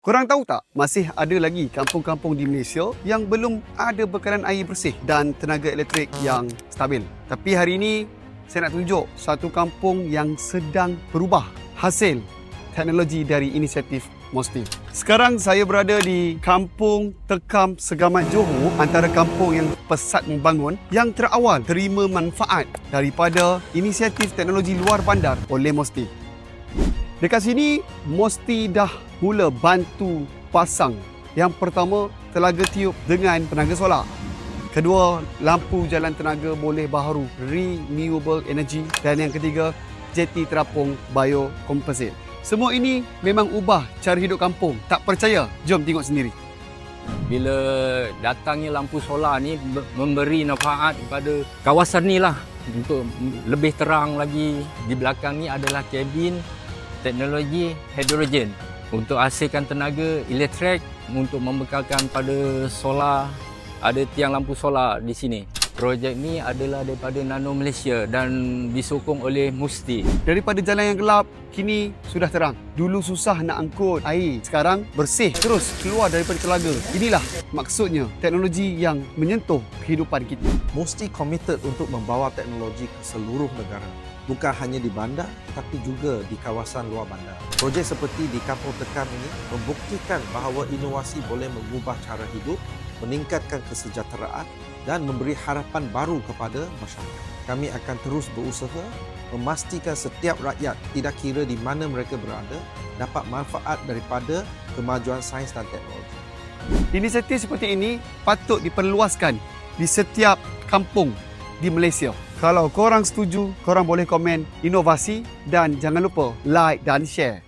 Korang tahu tak, masih ada lagi kampung-kampung di Malaysia yang belum ada bekalan air bersih dan tenaga elektrik yang stabil. Tapi hari ini, saya nak tunjuk satu kampung yang sedang berubah hasil teknologi dari inisiatif MOSTI. Sekarang saya berada di Kampung Tekam Segamat Johor, antara kampung yang pesat membangun yang terawal terima manfaat daripada inisiatif teknologi luar bandar oleh MOSTI. Dekat sini, MOSTI dah mula bantu pasang. Yang pertama, telaga tiup dengan tenaga solar. Kedua, lampu jalan tenaga boleh baharu, renewable energy. Dan yang ketiga, jeti terapung biocomposite. Semua ini memang ubah cara hidup kampung. Tak percaya? Jom tengok sendiri. Bila datangnya lampu solar ni memberi manfaat kepada kawasan ni lah. Untuk lebih terang lagi, di belakang ni adalah kabin teknologi hidrogen untuk hasilkan tenaga elektrik untuk membekalkan pada solar. Ada tiang lampu solar di sini. Projek ni adalah daripada Nano Malaysia dan disokong oleh MOSTI. Daripada jalan yang gelap, kini sudah terang. Dulu susah nak angkut air, sekarang bersih terus keluar daripada telaga. Inilah maksudnya teknologi yang menyentuh kehidupan kita. MOSTI committed untuk membawa teknologi ke seluruh negara. Bukan hanya di bandar, tapi juga di kawasan luar bandar. Projek seperti di Kampung Tekam ini membuktikan bahawa inovasi boleh mengubah cara hidup, meningkatkan kesejahteraan dan memberi harapan baru kepada masyarakat. Kami akan terus berusaha memastikan setiap rakyat, tidak kira di mana mereka berada, dapat manfaat daripada kemajuan sains dan teknologi. Inisiatif seperti ini patut diperluaskan di setiap kampung di Malaysia. Kalau korang setuju, korang boleh komen inovasi dan jangan lupa like dan share.